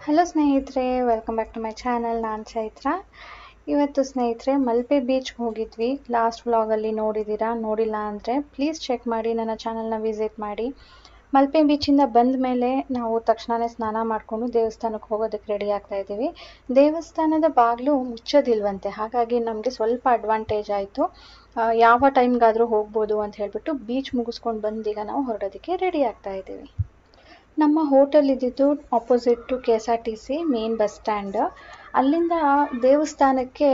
Hello ಸ್ನೇಹಿತರೆ, welcome back to my channel. ನಾನು ಚೈತ್ರ. ಇವತ್ತು ಸ್ನೇಹಿತರೆ ಮಲ್ಪೆ ಬೀಚ್ಗೆ ಹೋಗಿದ್ವಿ. ಲಾಸ್ಟ್ ವ್ಲಾಗಲ್ಲಿ ನೋಡಿದ್ದೀರಾ. ನೋಡಿಲ್ಲ ಅಂದರೆ ಪ್ಲೀಸ್ ಚೆಕ್ ಮಾಡಿ, ನನ್ನ ಚಾನಲ್ನ ವಿಸಿಟ್ ಮಾಡಿ. ಮಲ್ಪೆ ಬೀಚಿಂದ ಬಂದ ಮೇಲೆ ನಾವು ತಕ್ಷಣವೇ ಸ್ನಾನ ಮಾಡಿಕೊಂಡು ದೇವಸ್ಥಾನಕ್ಕೆ ಹೋಗೋದಕ್ಕೆ ರೆಡಿ ಆಗ್ತಾ ಇದ್ದೀವಿ. ದೇವಸ್ಥಾನದ ಬಾಗಿಲು ಮುಚ್ಚೋದಿಲ್ವಂತೆ, ಹಾಗಾಗಿ ನಮಗೆ ಸ್ವಲ್ಪ ಅಡ್ವಾಂಟೇಜ್ ಆಯಿತು. ಯಾವ ಟೈಮ್ಗಾದರೂ ಹೋಗ್ಬೋದು ಅಂತ ಹೇಳಿಬಿಟ್ಟು ಬೀಚ್ ಮುಗಿಸ್ಕೊಂಡು ಬಂದೀಗ ನಾವು ಹೊರಡೋದಕ್ಕೆ ರೆಡಿ ಆಗ್ತಾ ಇದ್ದೀವಿ. ನಮ್ಮ ಹೋಟೆಲ್ ಇದ್ದಿದ್ದು opposite to KSRTC main bus stand. ಅಲ್ಲಿಂದ ದೇವಸ್ಥಾನಕ್ಕೆ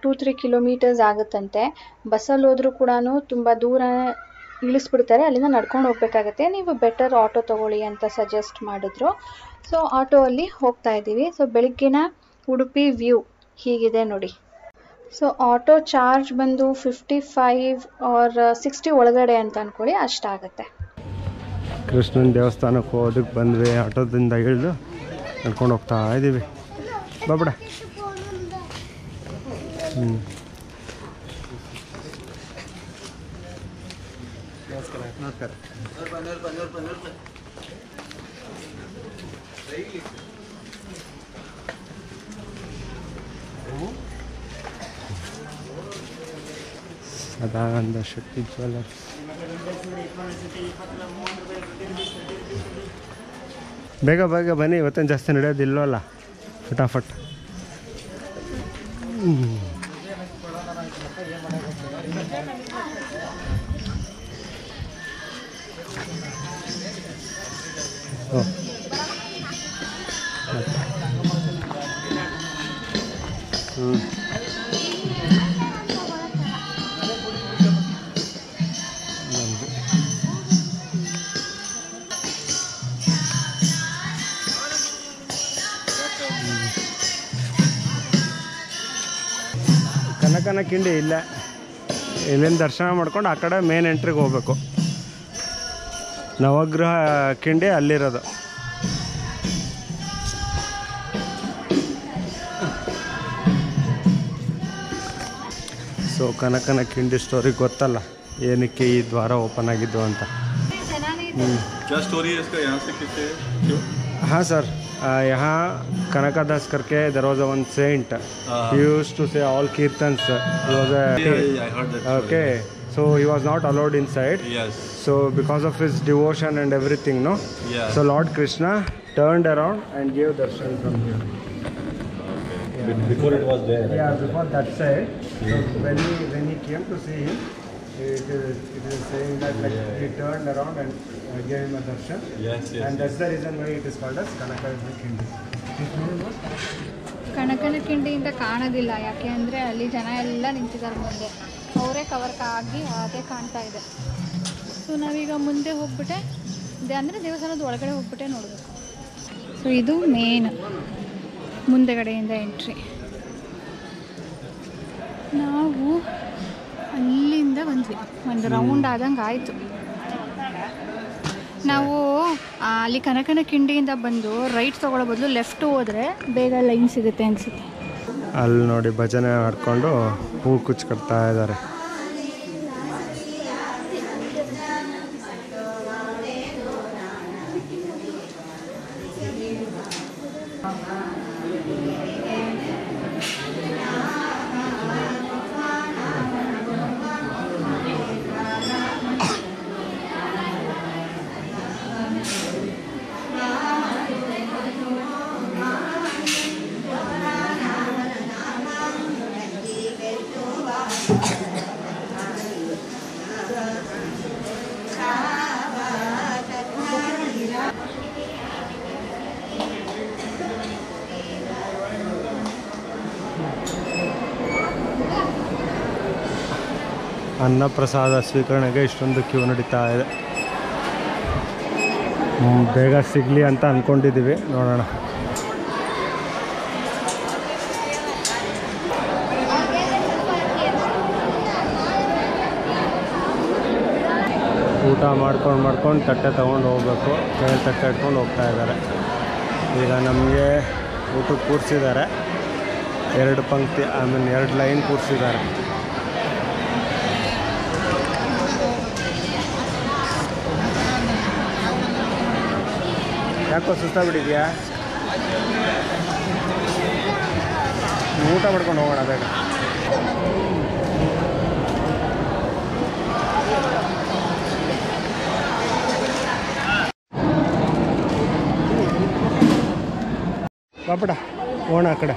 2-3 ಕಿಲೋಮೀಟರ್ಸ್ ಆಗುತ್ತಂತೆ. ಬಸ್ಸಲ್ಲಿ ಹೋದರೂ ಕೂಡ ತುಂಬ ದೂರ ಇಳಿಸ್ಬಿಡ್ತಾರೆ, ಅಲ್ಲಿಂದ ನಡ್ಕೊಂಡು ಹೋಗಬೇಕಾಗತ್ತೆ. ನೀವು ಬೆಟರ್ ಆಟೋ ತೊಗೊಳ್ಳಿ ಅಂತ ಸಜೆಸ್ಟ್ ಮಾಡಿದ್ರು. ಸೊ ಆಟೋ ಅಲ್ಲಿ ಹೋಗ್ತಾ ಇದ್ದೀವಿ. ಸೊ ಬೆಳಗ್ಗಿನ ಉಡುಪಿ ವ್ಯೂ ಹೀಗಿದೆ ನೋಡಿ. ಸೊ ಆಟೋ ಚಾರ್ಜ್ ಬಂದು 55 ಆರ್ 60 ಒಳಗಡೆ ಅಂತ ಅಂದ್ಕೊಳ್ಳಿ, ಅಷ್ಟಾಗುತ್ತೆ. ಕೃಷ್ಣನ ದೇವಸ್ಥಾನಕ್ಕೆ ಹೋಗೋದಕ್ಕೆ ಬಂದ್ವಿ. ಆಟೋದಿಂದ ಇಳಿದು ನಡ್ಕೊಂಡು ಹೋಗ್ತಾ ಇದ್ದೀವಿ. ಬಾಬಡ ನಮಸ್ಕಾರ. ಸದಾನಂದ ಶಕ್ತಿ ಜ್ಯುವೆಲ್ಲರ್ಸ್. ಬೇಗ ಬೇಗ ಬನ್ನಿ, ಇವತ್ತೇನು ಜಾಸ್ತಿ ನಡೆಯೋದಿಲ್ಲವಲ್ಲ, ಫಟಾಫಟ್. ಕನಕನ ಕಿಂಡಿ ಇಲ್ಲ, ಇಲ್ಲಿಂದ ದರ್ಶನ ಮಾಡ್ಕೊಂಡು ಆ ಕಡೆ ಮೇನ್ ಎಂಟ್ರಿಗೆ ಹೋಗ್ಬೇಕು. ನವಗ್ರಹ ಕಿಂಡಿ ಅಲ್ಲಿರೋದು. ಸೊ ಕನಕನ ಕಿಂಡಿ ಸ್ಟೋರಿ ಗೊತ್ತಲ್ಲ, ಏನಕ್ಕೆ ಈ ದ್ವಾರ ಓಪನ್ ಆಗಿದ್ದು ಅಂತ. हाँ सर, यहाँ कनकादास करके there was one saint. He used to say all kirtans. He was I heard that. Okay, so he was not allowed inside. Yes. So because of his devotion and everything, no. Yeah. So Lord Krishna turned around and gave darshan from here. Okay. Before it was there. Yeah, before that side. So when he came to see him, it is saying that like he turned around and gave him a darshan. Yes. And that's the reason why it is called as Kanakana Kindi. ಕನಕನ ಕಿಂಡಿಯಿಂದ ಕಾಣೋದಿಲ್ಲ, ಯಾಕೆ ಅಂದರೆ ಅಲ್ಲಿ ಜನ ಎಲ್ಲ ನಿಂತಿದ್ದಾರೆ ಮುಂದೆ. ಅವರೇ cover ಆಗಿ ಅದೇ ಕಾಣ್ತಾ ಇದೆ. ಸೊ ನಾವೀಗ ಮುಂದೆ ಹೋಗ್ಬಿಟ್ಟೆ, ಅಂದರೆ ದೇವಸ್ಥಾನದ ಒಳಗಡೆ ಹೋಗ್ಬಿಟ್ಟೆ ನೋಡಬೇಕು. ಸೊ ಇದು ಮೇನ್ ಮುಂದೆಗಡೆಯಿಂದ ಎಂಟ್ರಿ. ನಾವು ಅಲ್ಲಿಂದ ಬಂದ್ವಿ, ಒಂದು ರೌಂಡ್ ಆದಂಗೆ ಆಯಿತು. ನಾವು ಅಲ್ಲಿ ಕನಕನ ಕಿಂಡಿಯಿಂದ ಬಂದು ರೈಟ್ ತೊಗೊಳ್ಳೋ ಬದಲು ಲೆಫ್ಟ್ ಹೋದರೆ ಬೇಗ ಲೈನ್ ಸಿಗುತ್ತೆ ಅನಿಸುತ್ತೆ. ಅಲ್ಲಿ ನೋಡಿ ಭಜನೆ ಮಾಡ್ಕೊಂಡು ಹೂ ಕುಚ್ಕೊಡ್ತಾ ಇದ್ದಾರೆ. ಅನ್ನ ಪ್ರಸಾದ ಸ್ವೀಕರಣೆಗೆ ಇಷ್ಟೊಂದು ಕ್ಯೂ ನಡೀತಾ ಇದೆ. ಬೇಗ ಸಿಗಲಿ ಅಂತ ಅಂದ್ಕೊಂಡಿದ್ದೀವಿ, ನೋಡೋಣ. ಊಟ ಮಾಡ್ಕೊಂಡು ತಟ್ಟೆ ತೊಗೊಂಡು ಹೋಗ್ಬೇಕು. ಕೈಯಲ್ಲಿ ತಟ್ಟೆ ಇಟ್ಕೊಂಡು ಹೋಗ್ತಾ ಇದ್ದಾರೆ. ಈಗ ನಮಗೆ ಊಟಕ್ಕೆ ಕೂರಿಸಿದ್ದಾರೆ, 2 ಪಂಕ್ತಿ, ಆಮೇಲೆ 2 ಲೈನ್ ಕೂರಿಸಿದ್ದಾರೆ. ಯಾಕೋ ಸುಸ್ತಾಗ್ಬಿಟ್ಟಿದ್ಯಾ? ಊಟ ಮಾಡ್ಕೊಂಡು ಹೋಗೋಣ ಬೇಗ. ಬಾಪಡ ಹೋಗೋಣ ಆ ಕಡೆ.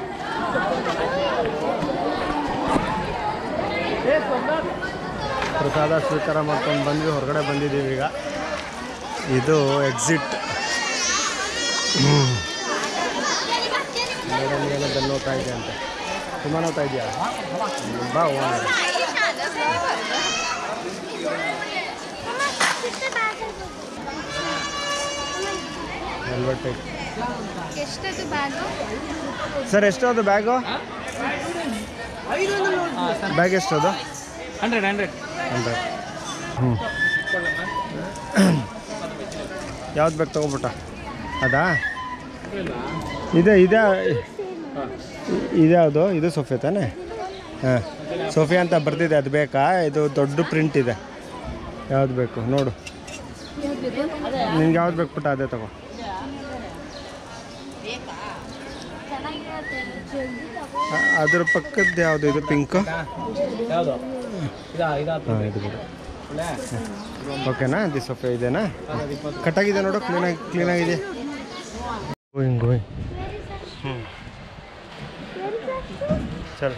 ಪ್ರಸಾದ ಸ್ವೀಕಾರ ಮಾಡ್ಕೊಂಡು ಬಂದ್ವಿ, ಹೊರಗಡೆ ಬಂದಿದ್ದೀವಿ ಈಗ. ಇದು ಎಕ್ಸಿಟ್. ಮೇಡಮ್ ಏನೋ ಬೆನ್ನು ನೋಡ್ತಾ ಇದೆ ಅಂತೆ. ತುಂಬ ನೋಡ್ತಾ ಇದೆಯಾ? ಬಾ ಹೋಗೋಣ. ಹೆಲ್ಮೆಟ್ ಐತೆ ಸರ್. ಎಷ್ಟು ಅದು ಬ್ಯಾಗು? ಬ್ಯಾಗ್ ಎಷ್ಟು ಅದು? 100. ಹ್ಞೂ. ಯಾವ್ದು ಬೇಕು ತೊಗೊಬಿಟ್ಟ? ಅದಾ? ಇದೆ ಯಾವುದು? ಇದು ಸೋಫೆ ತಾನೆ? ಹಾಂ, ಸೋಫೆ ಅಂತ ಬರ್ತಿದೆ. ಅದು ಬೇಕಾ? ಇದು ದೊಡ್ಡ ಪ್ರಿಂಟ್ ಇದೆ. ಯಾವ್ದು ಬೇಕು ನೋಡು. ನಿನ್ಗೆ ಯಾವ್ದು ಬೇಕು ಪುಟ್ಟ? ಅದೇ ತಗೋ. ಅದ್ರ ಪಕ್ಕದ್ದು ಯಾವುದು? ಇದು ಪಿಂಕು. ಹಾಂ, ಇದು ಬಿಡು. ಓಕೆನಾ? ಅದು ಸೋಫೆ ಇದೆನಾ? ಕಟ್ಟಾಗಿದೆ ನೋಡು, ಕ್ಲೀನಾಗಿದೆ. ಗೋಯಿಂಗ್. ಹ್ಞೂ, ಚಲ್.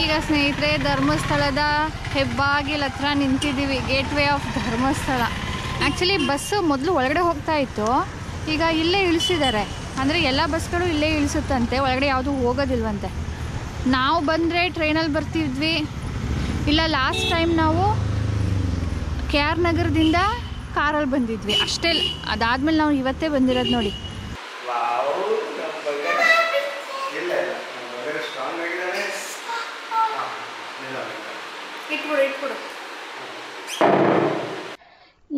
ಈಗ ಸ್ನೇಹಿತರೆ ಧರ್ಮಸ್ಥಳದ ಹೆಬ್ಬಾಗಿಲ ಹತ್ರ ನಿಂತಿದ್ದೀವಿ. Gateway of Dharmasthala. Actually bus ಮೊದಲು ಒಳಗಡೆ ಹೋಗ್ತಾ ಇತ್ತು, ಈಗ ಇಲ್ಲೇ ಇಳಿಸಿದ್ದಾರೆ. ಅಂದರೆ ಎಲ್ಲ ಬಸ್ಗಳು ಇಲ್ಲೇ ಇಳಿಸುತ್ತಂತೆ, ಒಳಗಡೆ ಯಾವುದೂ ಹೋಗೋದಿಲ್ವಂತೆ. ನಾವು ಬಂದರೆ ಟ್ರೈನಲ್ಲಿ ಬರ್ತಿದ್ವಿ, ಇಲ್ಲ ಲಾಸ್ಟ್ ಟೈಮ್ ನಾವು KR ನಗರದಿಂದ ಕಾರಲ್ಲಿ ಬಂದಿದ್ವಿ ಅಷ್ಟೇ. ಅದಾದಮೇಲೆ ನಾವು ಇವತ್ತೇ ಬಂದಿರೋದು ನೋಡಿ.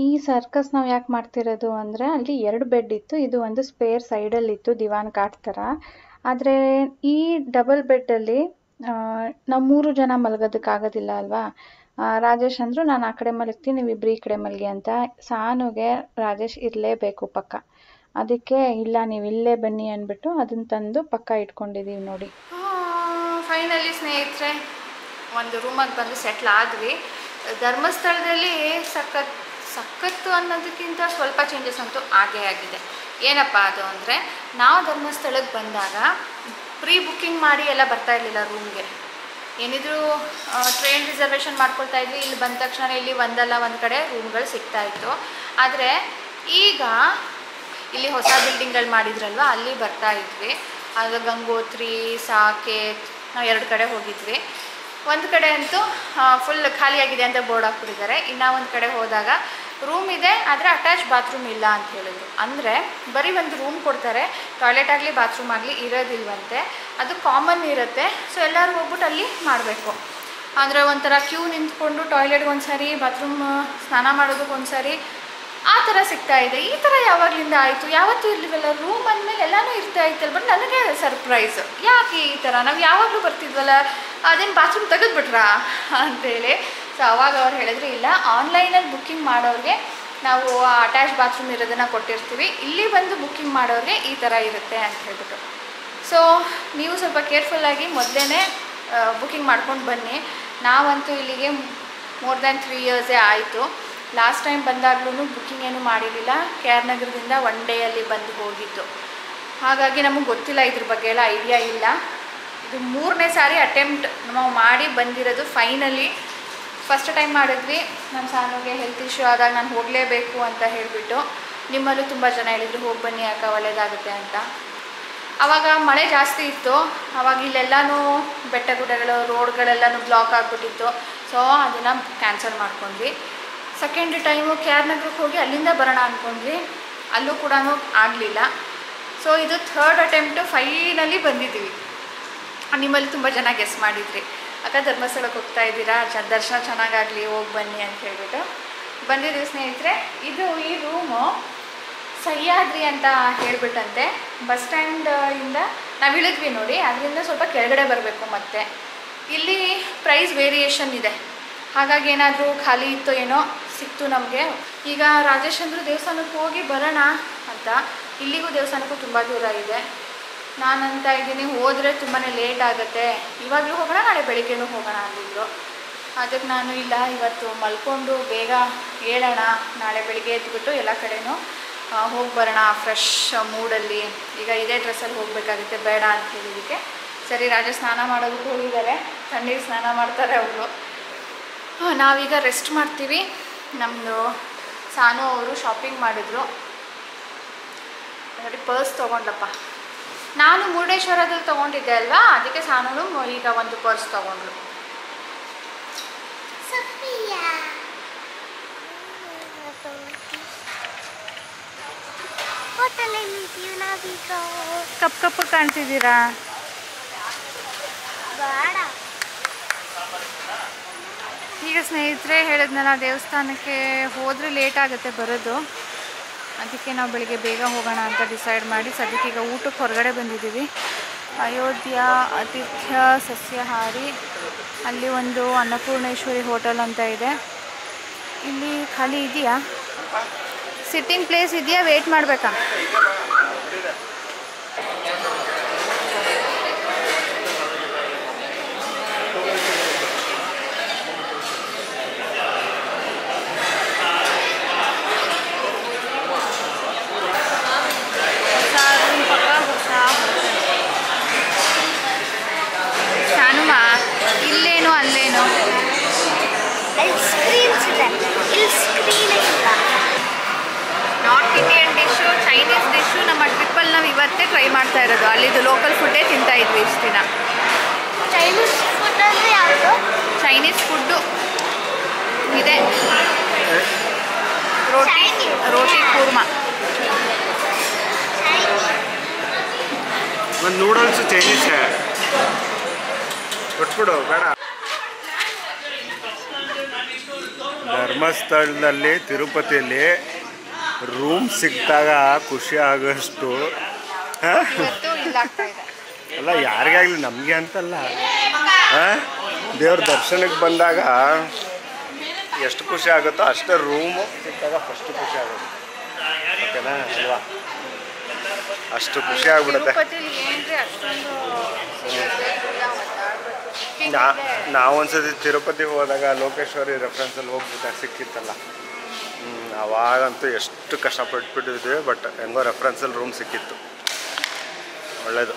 ಈ ಸರ್ಕಸ್ ನಾವು ಯಾಕೆ ಮಾಡ್ತಿರೋದು ಅಂದರೆ ಅಲ್ಲಿ 2 ಬೆಡ್ ಇತ್ತು, ಇದು ಒಂದು ಸ್ಪೇರ್ ಸೈಡಲ್ಲಿತ್ತು ದಿವಾನ್ ಕಾಟ್ ಥರ. ಆದರೆ ಈ ಡಬಲ್ ಬೆಡ್ಡಲ್ಲಿ ನಾವು 3 ಜನ ಮಲಗೋದಕ್ಕಾಗೋದಿಲ್ಲ ಅಲ್ವಾ. ರಾಜೇಶ್ ಅಂದರು ನಾನು ಆ ಕಡೆ ಮಲಗ್ತೀನಿ, ನೀವು ಇಬ್ಬರು ಈ ಕಡೆ ಮಲಗಿ ಅಂತ. ಸಾನುಗೆ ರಾಜೇಶ್ ಇರಲೇಬೇಕು ಪಕ್ಕ. ಅದಕ್ಕೆ ಇಲ್ಲ ನೀವು ಇಲ್ಲೇ ಬನ್ನಿ ಅಂದ್ಬಿಟ್ಟು ಅದನ್ನ ತಂದು ಪಕ್ಕ ಇಟ್ಕೊಂಡಿದ್ದೀವಿ ನೋಡಿ. ಫೈನಲಿ ಸ್ನೇಹಿತರೆ ಒಂದು ರೂಮಾಗಿ ಬಂದು ಸೆಟ್ಲ್ ಆದ್ವಿ. ಧರ್ಮಸ್ಥಳದಲ್ಲಿ ಸಖತ್ತು ಅನ್ನೋದಕ್ಕಿಂತ ಸ್ವಲ್ಪ ಚೇಂಜಸ್ ಅಂತೂ ಆಗೇ ಆಗಿದೆ. ಏನಪ್ಪ ಅದು ಅಂದರೆ, ನಾವು ಧರ್ಮಸ್ಥಳಕ್ಕೆ ಬಂದಾಗ ಪ್ರೀ ಬುಕ್ಕಿಂಗ್ ಮಾಡಿ ಎಲ್ಲ ಬರ್ತಾ ಇರಲಿಲ್ಲ ರೂಮ್ಗೆ. ಏನಿದ್ರು ಟ್ರೈನ್ ರಿಸರ್ವೇಷನ್ ಮಾಡ್ಕೊಳ್ತಾ ಇದ್ವಿ. ಇಲ್ಲಿ ಬಂದ ತಕ್ಷಣ ಇಲ್ಲಿ ಒಂದಲ್ಲ ಒಂದು ಕಡೆ ರೂಮ್ಗಳು ಸಿಗ್ತಾಯಿತ್ತು. ಆದರೆ ಈಗ ಇಲ್ಲಿ ಹೊಸ ಬಿಲ್ಡಿಂಗ್ಗಳು ಮಾಡಿದ್ರಲ್ವ, ಅಲ್ಲಿ ಬರ್ತಾ ಇದ್ವಿ. ಅದು ಗಂಗೋತ್ರಿ, ಸಾಕೇತ್, ನಾವು 2 ಕಡೆ ಹೋಗಿದ್ವಿ. ಒಂದು ಕಡೆ ಅಂತೂ ಫುಲ್ ಖಾಲಿಯಾಗಿದೆ ಅಂತ ಬೋರ್ಡ್ ಹಾಕ್ಬಿಟ್ಟಿದ್ದಾರೆ. ಇನ್ನೂ ಒಂದು ಕಡೆ ಹೋದಾಗ ರೂಮ್ ಇದೆ, ಆದರೆ ಅಟ್ಯಾಚ್ ಬಾತ್ರೂಮ್ ಇಲ್ಲ ಅಂತ ಹೇಳಿದ್ರು. ಅಂದರೆ ಬರೀ ಒಂದು ರೂಮ್ ಕೊಡ್ತಾರೆ, ಟಾಯ್ಲೆಟ್ ಆಗಲಿ ಬಾತ್ರೂಮ್ ಆಗಲಿ ಇರೋದಿಲ್ವಂತೆ. ಅದು ಕಾಮನ್ ಇರುತ್ತೆ. ಸೊ ಎಲ್ಲರೂ ಹೋಗ್ಬಿಟ್ಟು ಅಲ್ಲಿ ಮಾಡಬೇಕು. ಅಂದರೆ ಒಂಥರ ಕ್ಯೂ ನಿಂತ್ಕೊಂಡು ಟಾಯ್ಲೆಟ್ಗೆ ಒಂದು ಸಾರಿ, ಬಾತ್ರೂಮ್ ಸ್ನಾನ ಮಾಡೋದಕ್ಕೆ ಒಂದು ಸಾರಿ, ಆ ಥರ ಸಿಗ್ತಾ ಇದೆ. ಈ ಥರ ಯಾವಾಗಲಿಂದ ಆಯಿತು? ಯಾವತ್ತೂ ಇರಲಿವಲ್ಲ, ರೂಮ್ ಅಂದಮೇಲೆ ಎಲ್ಲನೂ ಇರ್ತಾ ಇತ್ತಲ್ಲ. ಬಟ್ ನನಗೆ ಸರ್ಪ್ರೈಸ್, ಯಾಕೆ ಈ ಥರ? ನಾವು ಯಾವಾಗಲೂ ಬರ್ತಿದ್ವಲ್ಲ, ಅದೇನು ಬಾತ್ರೂಮ್ ತೆಗೆದುಬಿಟ್ರಾ ಅಂತೇಳಿ. ಸೊ ಅವಾಗ ಅವ್ರು ಹೇಳಿದ್ರು, ಇಲ್ಲ, ಆನ್ಲೈನಲ್ಲಿ ಬುಕ್ಕಿಂಗ್ ಮಾಡೋರಿಗೆ ನಾವು ಅಟ್ಯಾಚ್ ಬಾತ್ರೂಮ್ ಇರೋದನ್ನು ಕೊಟ್ಟಿರ್ತೀವಿ, ಇಲ್ಲಿ ಬಂದು ಬುಕ್ಕಿಂಗ್ ಮಾಡೋರಿಗೆ ಈ ಥರ ಇರುತ್ತೆ ಅಂತ ಹೇಳ್ಬಿಟ್ಟು. ಸೊ ನೀವು ಸ್ವಲ್ಪ ಕೇರ್ಫುಲ್ಲಾಗಿ ಮೊದಲೇ ಬುಕ್ಕಿಂಗ್ ಮಾಡ್ಕೊಂಡು ಬನ್ನಿ. ನಾವಂತೂ ಇಲ್ಲಿಗೆ ಮೋರ್ ದ್ಯಾನ್ 3 ಇಯರ್ಸೇ ಆಯಿತು. ಲಾಸ್ಟ್ ಟೈಮ್ ಬಂದಾಗ್ಲೂ ಬುಕ್ಕಿಂಗ್ ಏನೂ ಮಾಡಿರಲಿಲ್ಲ. KR ನಗರದಿಂದ 1 ಡೇಯಲ್ಲಿ ಬಂದು ಹೋಗಿದ್ದು. ಹಾಗಾಗಿ ನಮಗೆ ಗೊತ್ತಿಲ್ಲ, ಇದ್ರ ಬಗ್ಗೆ ಎಲ್ಲ ಐಡಿಯಾ ಇಲ್ಲ. ಇದು 3ನೇ ಸಾರಿ ಅಟೆಂಪ್ಟ್ ನಾವು ಮಾಡಿ ಬಂದಿರೋದು. ಫೈನಲಿ ಫಸ್ಟ್ ಟೈಮ್ ಮಾಡಿದ್ವಿ. ನಮ್ಮ ಸಾನುಗೆ ಹೆಲ್ತ್ ಇಶ್ಯೂ ಆದಾಗ ನಾನು ಹೋಗಲೇಬೇಕು ಅಂತ ಹೇಳಿಬಿಟ್ಟು, ನಿಮ್ಮಲ್ಲೂ ತುಂಬ ಜನ ಹೇಳಿದ್ರು ಹೋಗಿ ಬನ್ನಿ ಅಕ್ಕ ಒಳ್ಳೆಯದಾಗುತ್ತೆ ಅಂತ. ಆವಾಗ ಮಳೆ ಜಾಸ್ತಿ ಇತ್ತು. ಆವಾಗ ಇಲ್ಲೆಲ್ಲನೂ ಬೆಟ್ಟ ಗುಡ್ಡಗಳು, ರೋಡ್ಗಳೆಲ್ಲನೂ ಬ್ಲಾಕ್ ಆಗಿಬಿಟ್ಟಿತ್ತು. ಸೊ ಅದನ್ನು ಕ್ಯಾನ್ಸಲ್ ಮಾಡ್ಕೊಂಡ್ವಿ. ಸೆಕೆಂಡ್ ಟೈಮು KR ನಗರಕ್ಕೆ ಹೋಗಿ ಅಲ್ಲಿಂದ ಬರೋಣ ಅಂದ್ಕೊಂಡ್ವಿ, ಅಲ್ಲೂ ಕೂಡ ಆಗಲಿಲ್ಲ. ಸೊ ಇದು 3rd ಅಟೆಂಪ್ಟು. ಫೈನಲಿ ಬಂದಿದ್ದೀವಿ. ನಿಮ್ಮಲ್ಲಿ ತುಂಬ ಜನ ಗೆಸ್ ಮಾಡಿದ್ರಿ, ಅಕ್ಕ ಧರ್ಮಸ್ಥಳಕ್ಕೆ ಹೋಗ್ತಾ ಇದ್ದೀರಾ, ದರ್ಶನ ಚೆನ್ನಾಗಾಗಲಿ, ಹೋಗಿ ಬನ್ನಿ ಅಂತ ಹೇಳ್ಬಿಟ್ಟು ಬಂದಿದ್ದೀವಿ ಸ್ನೇಹಿತರೆ. ಈ ರೂಮು ಸಹ್ಯಾದ್ರಿ ಅಂತ ಹೇಳ್ಬಿಟ್ಟಂತೆ. ಬಸ್ ಸ್ಟ್ಯಾಂಡಿಂದ ನಾವು ಇಳಿದ್ವಿ ನೋಡಿ, ಅದರಿಂದ ಸ್ವಲ್ಪ ಕೆಳಗಡೆ ಬರಬೇಕು. ಮತ್ತು ಇಲ್ಲಿ ಪ್ರೈಸ್ ವೇರಿಯೇಷನ್ ಇದೆ. ಹಾಗಾಗಿ ಏನಾದರೂ ಖಾಲಿ ಇತ್ತೋ ಏನೋ ಸಿಕ್ತು ನಮಗೆ. ಈಗ ರಾಜೇಶಂದ್ರ ದೇವಸ್ಥಾನಕ್ಕೆ ಹೋಗಿ ಬರೋಣ ಅಂತ, ಇಲ್ಲಿಗೂ ದೇವಸ್ಥಾನಕ್ಕೂ ತುಂಬ ದೂರ ಇದೆ. ನಾನಂತ ಇದ್ದೀನಿ, ಹೋದರೆ ತುಂಬಾ ಲೇಟ್ ಆಗುತ್ತೆ, ಇವಾಗಲೂ ಹೋಗೋಣ, ನಾಳೆ ಬೆಳಿಗ್ಗೆನೂ ಹೋಗೋಣ ಅಂದಿದ್ರು. ಅದಕ್ಕೆ ನಾನು ಇಲ್ಲ, ಇವತ್ತು ಮಲ್ಕೊಂಡು ಬೇಗ ಹೇಳೋಣ, ನಾಳೆ ಬೆಳಿಗ್ಗೆ ಎದ್ಬಿಟ್ಟು ಎಲ್ಲ ಕಡೆನೂ ಹೋಗಿ ಬರೋಣ ಫ್ರೆಶ್ ಮೂಡಲ್ಲಿ. ಈಗ ಇದೇ ಡ್ರೆಸ್ಸಲ್ಲಿ ಹೋಗಬೇಕಾಗುತ್ತೆ, ಬೇಡ ಅಂತ ಹೇಳಿದ್ದಕ್ಕೆ ಸರಿ. ರಾಜ ಸ್ನಾನ ಮಾಡೋದಕ್ಕೆ ಹೋಗಿದ್ದಾರೆ, ತಣ್ಣೀರು ಸ್ನಾನ ಮಾಡ್ತಾರೆ ಅವರು. ನಾವೀಗ ರೆಸ್ಟ್ ಮಾಡ್ತೀವಿ. ನಮ್ಮದು ಸಾನು ಅವರು ಶಾಪಿಂಗ್ ಮಾಡಿದ್ರು ನೋಡಿ, ಪರ್ಸ್ ತೊಗೊಂಡ್ಲಪ್ಪ. ನಾನು ಮುರುಡೇಶ್ವರದಲ್ಲಿ ತೊಗೊಂಡಿದ್ದೆ ಅಲ್ವಾ, ಅದಕ್ಕೆ ಸಾನು ಈಗ ಒಂದು ಪರ್ಸ್ ತೊಗೊಂಡ್ರು. ಕಪ್ಪು ಕಾಣ್ತಿದ್ದೀರಾ? ಈಗ ಸ್ನೇಹಿತರೆ ಹೇಳಿದ್ನಲ್ಲ, ದೇವಸ್ಥಾನಕ್ಕೆ ಹೋದರೆ ಲೇಟ್ ಆಗುತ್ತೆ ಬರೋದು. ಅದಕ್ಕೆ ನಾವು ಬೆಳಿಗ್ಗೆ ಬೇಗ ಹೋಗೋಣ ಅಂತ ಡಿಸೈಡ್ ಮಾಡಿ ಸದ್ಯಕ್ಕೆ ಈಗ ಊಟಕ್ಕೆ ಹೊರಗಡೆ ಬಂದಿದ್ದೀವಿ. ಅಯೋಧ್ಯ ಆತಿಥ್ಯ ಸಸ್ಯಾಹಾರಿ, ಅಲ್ಲಿ ಒಂದು ಅನ್ನಪೂರ್ಣೇಶ್ವರಿ ಹೋಟೆಲ್ ಅಂತ ಇದೆ. ಇಲ್ಲಿ ಖಾಲಿ ಇದೆಯಾ? ಸಿಟ್ಟಿಂಗ್ ಪ್ಲೇಸ್ ಇದೆಯಾ? ವೇಟ್ ಮಾಡಬೇಕಾ? ಸಾನುಮಾ, ಇಲ್ಲೇನು ಅಲ್ಲೇನು? North Indian dish, Chinese dish ನಮ್ಮ ಟ್ರಿಪ್ಪಲ್ಲಿ ನಾವು ಇವತ್ತೇ ಟ್ರೈ ಮಾಡ್ತಾ ಇರೋದು. ಅಲ್ಲಿದು ಲೋಕಲ್ ಫುಡ್ಡೇ ತಿಂತಾ ಇದ್ವಿ ಇಷ್ಟು ದಿನ. ಚೈನೀಸ್ ಫುಡ್ ಅಂದರೆ ಯಾವುದು? ಚೈನೀಸ್ ಫುಡ್ಡು ಇದೆ, ರೋಟಿ ಕೂರ್ಮಾ. ಒಂದು ನೂಡಲ್ಸು ಚೈನೀಸ್ ಕೊಟ್ಬಿಡು, ಬೇಡ. ಧರ್ಮಸ್ಥಳದಲ್ಲಿ, ತಿರುಪತಿಯಲ್ಲಿ ರೂಮ್ ಸಿಕ್ಕಿದಾಗ ಖುಷಿ ಆಗೋಷ್ಟು ಅಲ್ಲ, ಯಾರಿಗಾಗಲಿ, ನಮಗೆ ಅಂತಲ್ಲ, ದೇವ್ರ ದರ್ಶನಕ್ಕೆ ಬಂದಾಗ ಎಷ್ಟು ಖುಷಿ ಆಗುತ್ತೋ ಅಷ್ಟೇ ರೂಮು ಸಿಕ್ಕಾಗ ಫಸ್ಟ್ ಖುಷಿ ಆಗುತ್ತೆ. ಓಕೆನಾ ಅಲ್ವಾ? ಅಷ್ಟು ಖುಷಿ ಆಗ್ಬಿಡುತ್ತೆ. ನಾವೊಂದ್ಸತಿ ತಿರುಪತಿಗೆ ಹೋದಾಗ ಲೋಕೇಶ್ವರಿ ರೆಫರೆನ್ಸಲ್ಲಿ ಹೋಗ್ಬಿಟ್ಟಾಗ ಸಿಕ್ಕಿತ್ತಲ್ಲ, ಅವಾಗಂತೂ ಎಷ್ಟು ಕಷ್ಟಪಟ್ಬಿಟ್ಟಿದ್ವಿ. ಬಟ್ ಹೆಂಗೋ ರೆಫರೆನ್ಸಲ್ಲಿ ರೂಮ್ ಸಿಕ್ಕಿತ್ತು, ಒಳ್ಳೇದು.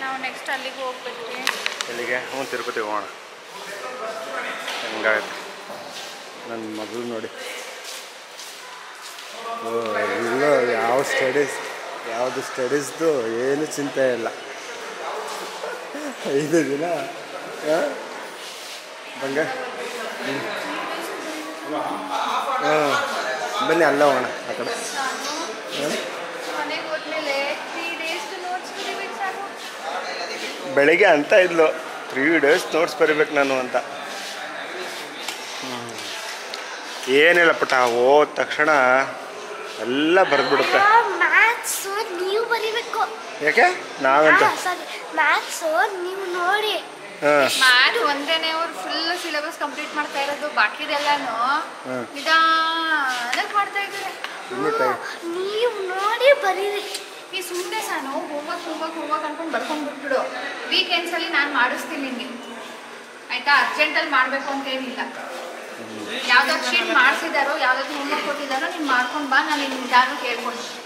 ನಾವು ನೆಕ್ಸ್ಟ್ ಅಲ್ಲಿಗೆ ಹೋಗ್ಬಿಟ್ವಿ. ಎಲ್ಲಿಗೆ? ತಿರುಪತಿಗೆ ಹೋಗೋಣ. ಹೆಂಗಾಗುತ್ತೆ ನನ್ನ ಮಗಳು ನೋಡಿ. ಇಲ್ಲ, ಯಾವುದು ಸ್ಟಡೀಸ್ದು ಏನು ಚಿಂತೆ ಇಲ್ಲ. 5 ದಿನ ಬಂಗ. ಹಾಂ, ಬನ್ನಿ ಅಲ್ಲ ಹೋಗೋಣ ಆ ಕಡೆ. ಬೆಳಿಗ್ಗೆ ಅಂತ ಇದ್ಲು, 3 ಡೇಸ್ ನೋಟ್ಸ್ ಬರಿಬೇಕು ನಾನು ಅಂತ. ಏನಿಲ್ಲ ಪುಟ್ಟ, ಹೋದ ತಕ್ಷಣ ಎಲ್ಲ ಬರೆದ್ಬಿಡುತ್ತೆ. ಮ್ಯಾಥ್ಸ್ ನೀವು ಬರೀಬೇಕು. ಯಾಕೆ ನಾವೆಂತ ಮ್ಯಾಥ್ಸ್ ನೀವು ನೋಡಿ. ಮ್ಯಾಥ್ ಒಂದೇನೆ ಅವ್ರು ಫುಲ್ ಸಿಲೆಬಸ್ ಕಂಪ್ಲೀಟ್ ಮಾಡ್ತಾ ಇರೋದು, ಬಾಕಿದೆಲ್ಲಾನು ನಿಧಾನಕ್ಕೆ ಮಾಡ್ತಾ ಇದ್ದಾರೆ. ನೀವು ನೋಡಿ ಬರೀರಿ. ಈ ಸುಮ್ಮನೆ ಸಾನು ಹೋಗ್ಬೇಕು ಅನ್ಕೊಂಡು ಬರ್ಕೊಂಡ್ಬಿಟ್ಬಿಡು. ವೀಕೆಂಡ್ಸಲ್ಲಿ ನಾನು ಮಾಡಿಸ್ತೀನಿ ನಿಮಗೆ, ಆಯಿತಾ? ಅರ್ಜೆಂಟಲ್ಲಿ ಮಾಡಬೇಕು ಅಂತ ಏನಿಲ್ಲ. ಯಾವ್ದಾದ್ರು ಶೀಟ್ ಮಾಡಿಸಿದಾರೋ ಯಾವ್ದಾದ್ರು ಹೋಮ್ವರ್ಕ್ ಕೊಟ್ಟಿದ್ದಾರೋ ನೀನು ಮಾಡ್ಕೊಂಡು ಬಾ, ನಾನು ನಿನ್ನ ನಿಧಾನಕ್ಕೆ ಹೇಳ್ಕೊಡ್ತೀನಿ.